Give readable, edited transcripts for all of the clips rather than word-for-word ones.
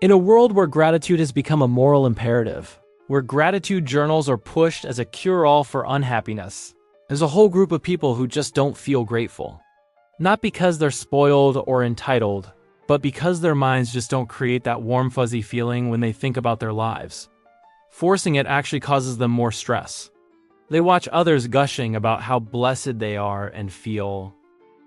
In a world where gratitude has become a moral imperative, where gratitude journals are pushed as a cure-all for unhappiness, there's a whole group of people who just don't feel grateful. Not because they're spoiled or entitled, but because their minds just don't create that warm fuzzy feeling when they think about their lives. Forcing it actually causes them more stress. They watch others gushing about how blessed they are and feel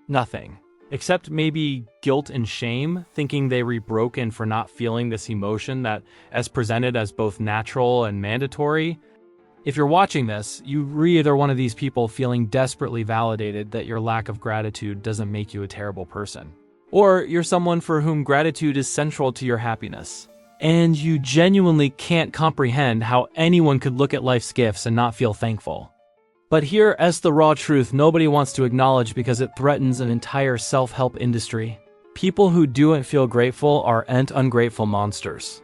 nothing, except maybe guilt and shame, thinking they were broken for not feeling this emotion that is presented as both natural and mandatory. If you're watching this, you're either one of these people feeling desperately validated that your lack of gratitude doesn't make you a terrible person, or you're someone for whom gratitude is central to your happiness, and you genuinely can't comprehend how anyone could look at life's gifts and not feel thankful. But here's the raw truth nobody wants to acknowledge because it threatens an entire self-help industry. People who don't feel grateful are ungrateful monsters.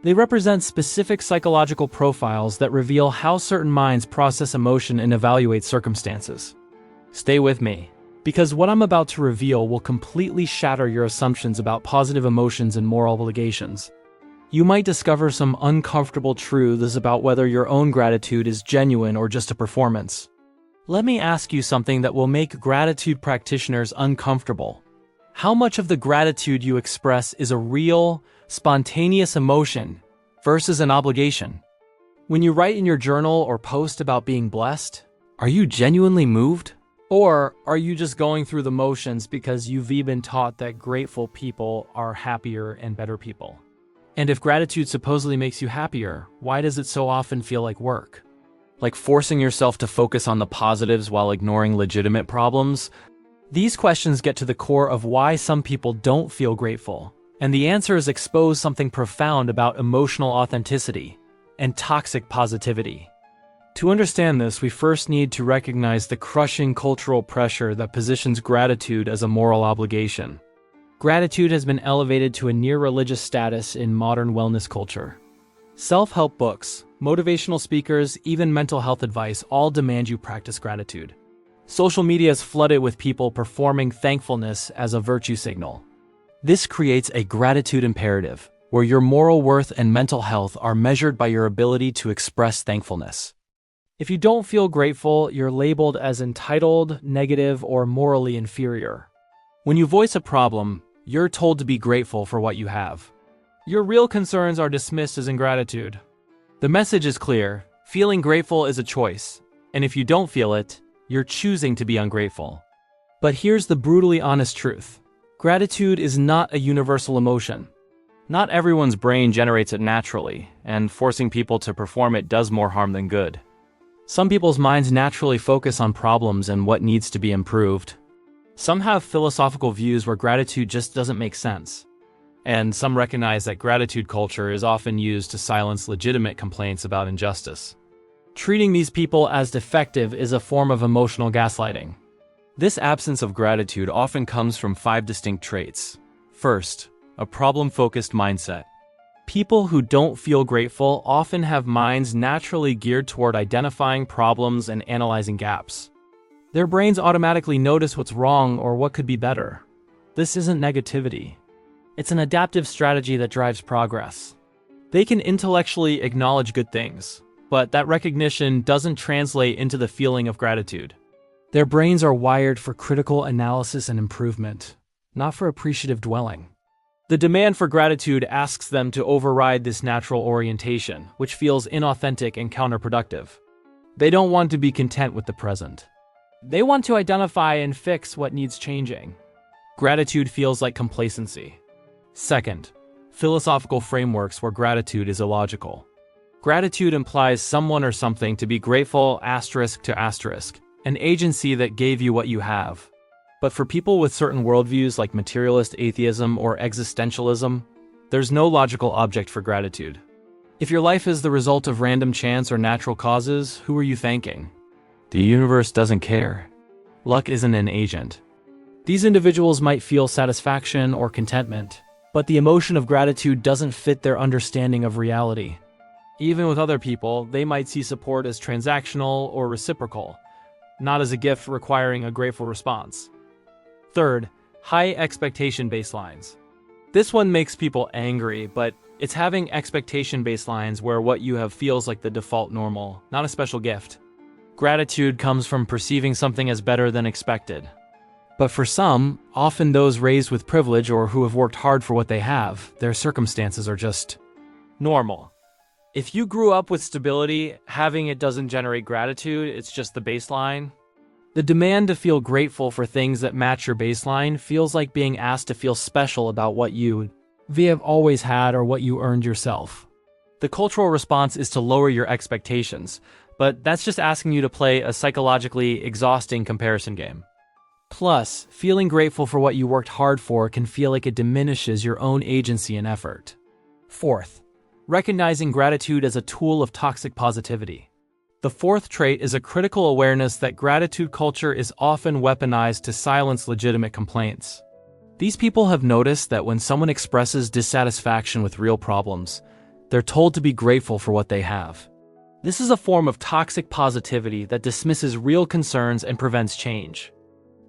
They represent specific psychological profiles that reveal how certain minds process emotion and evaluate circumstances. Stay with me, because what I'm about to reveal will completely shatter your assumptions about positive emotions and moral obligations. You might discover some uncomfortable truths about whether your own gratitude is genuine or just a performance. Let me ask you something that will make gratitude practitioners uncomfortable. How much of the gratitude you express is a real, spontaneous emotion versus an obligation? When you write in your journal or post about being blessed, are you genuinely moved? Or are you just going through the motions because you've been taught that grateful people are happier and better people? And if gratitude supposedly makes you happier, why does it so often feel like work? Like forcing yourself to focus on the positives while ignoring legitimate problems? These questions get to the core of why some people don't feel grateful, and the answers expose something profound about emotional authenticity and toxic positivity. To understand this, we first need to recognize the crushing cultural pressure that positions gratitude as a moral obligation. Gratitude has been elevated to a near-religious status in modern wellness culture. Self-help books, motivational speakers, even mental health advice all demand you practice gratitude. Social media is flooded with people performing thankfulness as a virtue signal. This creates a gratitude imperative, where your moral worth and mental health are measured by your ability to express thankfulness. If you don't feel grateful, you're labeled as entitled, negative, or morally inferior. When you voice a problem, you're told to be grateful for what you have. Your real concerns are dismissed as ingratitude. The message is clear: feeling grateful is a choice, and if you don't feel it, you're choosing to be ungrateful. But here's the brutally honest truth. Gratitude is not a universal emotion. Not everyone's brain generates it naturally, and forcing people to perform it does more harm than good. Some people's minds naturally focus on problems and what needs to be improved. Some have philosophical views where gratitude just doesn't make sense. And some recognize that gratitude culture is often used to silence legitimate complaints about injustice. Treating these people as defective is a form of emotional gaslighting. This absence of gratitude often comes from 5 distinct traits. First, a problem-focused mindset. People who don't feel grateful often have minds naturally geared toward identifying problems and analyzing gaps. Their brains automatically notice what's wrong or what could be better. This isn't negativity. It's an adaptive strategy that drives progress. They can intellectually acknowledge good things, but that recognition doesn't translate into the feeling of gratitude. Their brains are wired for critical analysis and improvement, not for appreciative dwelling. The demand for gratitude asks them to override this natural orientation, which feels inauthentic and counterproductive. They don't want to be content with the present. They want to identify and fix what needs changing. Gratitude feels like complacency. Second, philosophical frameworks where gratitude is illogical. Gratitude implies someone or something to be grateful **, an agency that gave you what you have. But for people with certain worldviews like materialist atheism or existentialism, there's no logical object for gratitude. If your life is the result of random chance or natural causes, who are you thanking? The universe doesn't care. Luck isn't an agent. These individuals might feel satisfaction or contentment, but the emotion of gratitude doesn't fit their understanding of reality. Even with other people, they might see support as transactional or reciprocal, not as a gift requiring a grateful response. Third, high expectation baselines. This one makes people angry, but it's having expectation baselines where what you have feels like the default normal, not a special gift. Gratitude comes from perceiving something as better than expected. But for some, often those raised with privilege or who have worked hard for what they have, their circumstances are just normal. If you grew up with stability, having it doesn't generate gratitude, it's just the baseline. The demand to feel grateful for things that match your baseline feels like being asked to feel special about what you have always had or what you earned yourself. The cultural response is to lower your expectations, but that's just asking you to play a psychologically exhausting comparison game. Plus, feeling grateful for what you worked hard for can feel like it diminishes your own agency and effort. Fourth, recognizing gratitude as a tool of toxic positivity. The fourth trait is a critical awareness that gratitude culture is often weaponized to silence legitimate complaints. These people have noticed that when someone expresses dissatisfaction with real problems, they're told to be grateful for what they have. This is a form of toxic positivity that dismisses real concerns and prevents change.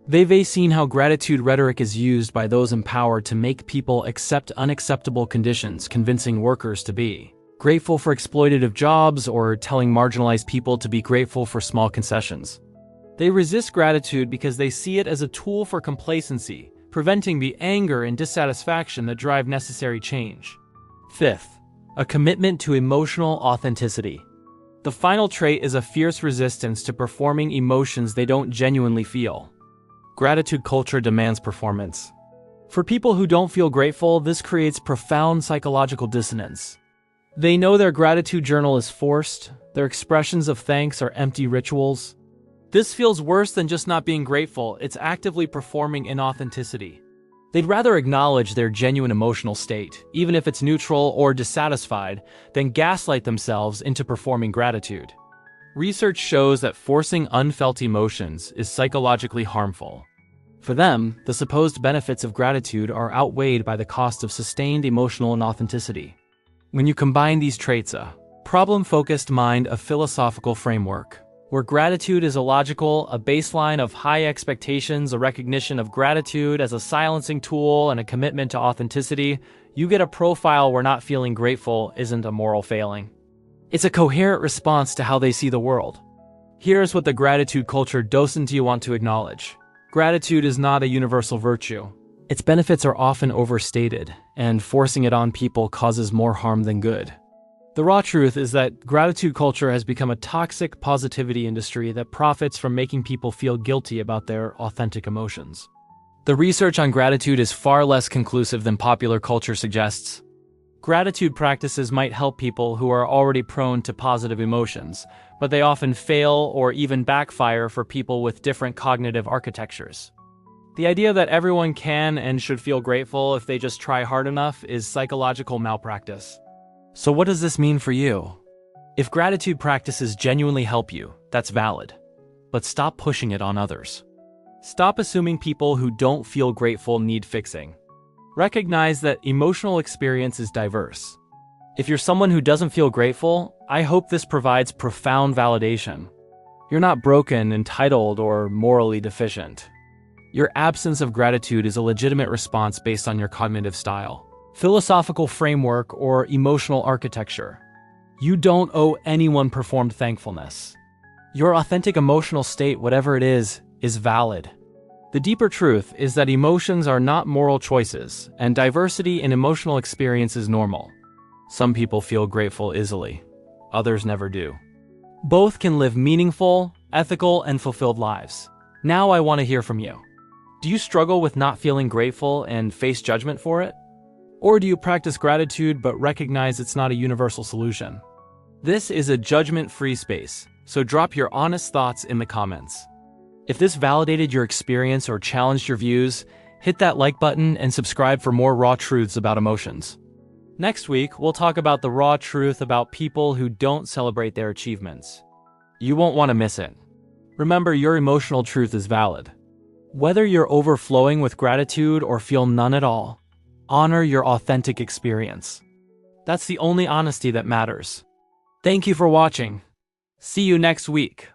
They've seen how gratitude rhetoric is used by those empowered to make people accept unacceptable conditions, convincing workers to be grateful for exploitative jobs or telling marginalized people to be grateful for small concessions. They resist gratitude because they see it as a tool for complacency, preventing the anger and dissatisfaction that drive necessary change. Fifth, a commitment to emotional authenticity. The final trait is a fierce resistance to performing emotions they don't genuinely feel. Gratitude culture demands performance. For people who don't feel grateful, this creates profound psychological dissonance. They know their gratitude journal is forced, their expressions of thanks are empty rituals. This feels worse than just not being grateful, it's actively performing inauthenticity. They'd rather acknowledge their genuine emotional state, even if it's neutral or dissatisfied, than gaslight themselves into performing gratitude. Research shows that forcing unfelt emotions is psychologically harmful. For them, the supposed benefits of gratitude are outweighed by the cost of sustained emotional inauthenticity. When you combine these traits, a problem-focused mind, a philosophical framework, where gratitude is illogical, a baseline of high expectations, a recognition of gratitude as a silencing tool, and a commitment to authenticity, you get a profile where not feeling grateful isn't a moral failing. It's a coherent response to how they see the world. Here's what the gratitude culture doesn't you want to acknowledge. Gratitude is not a universal virtue. Its benefits are often overstated, and forcing it on people causes more harm than good. The raw truth is that gratitude culture has become a toxic positivity industry that profits from making people feel guilty about their authentic emotions. The research on gratitude is far less conclusive than popular culture suggests. Gratitude practices might help people who are already prone to positive emotions, but they often fail or even backfire for people with different cognitive architectures. The idea that everyone can and should feel grateful if they just try hard enough is psychological malpractice. So what does this mean for you? If gratitude practices genuinely help you, that's valid. But stop pushing it on others. Stop assuming people who don't feel grateful need fixing. Recognize that emotional experience is diverse. If you're someone who doesn't feel grateful, I hope this provides profound validation. You're not broken, entitled, or morally deficient. Your absence of gratitude is a legitimate response based on your cognitive style, philosophical framework, or emotional architecture. You don't owe anyone performed thankfulness. Your authentic emotional state, whatever it is valid. The deeper truth is that emotions are not moral choices, and diversity in emotional experience is normal. Some people feel grateful easily, others never do. Both can live meaningful, ethical, and fulfilled lives. Now I want to hear from you. Do you struggle with not feeling grateful and face judgment for it? Or do you practice gratitude but recognize it's not a universal solution? This is a judgment-free space, so drop your honest thoughts in the comments. If this validated your experience or challenged your views, hit that like button and subscribe for more raw truths about emotions. Next week, we'll talk about the raw truth about people who don't celebrate their achievements. You won't want to miss it. Remember, your emotional truth is valid. Whether you're overflowing with gratitude or feel none at all, honor your authentic experience. That's the only honesty that matters. Thank you for watching. See you next week.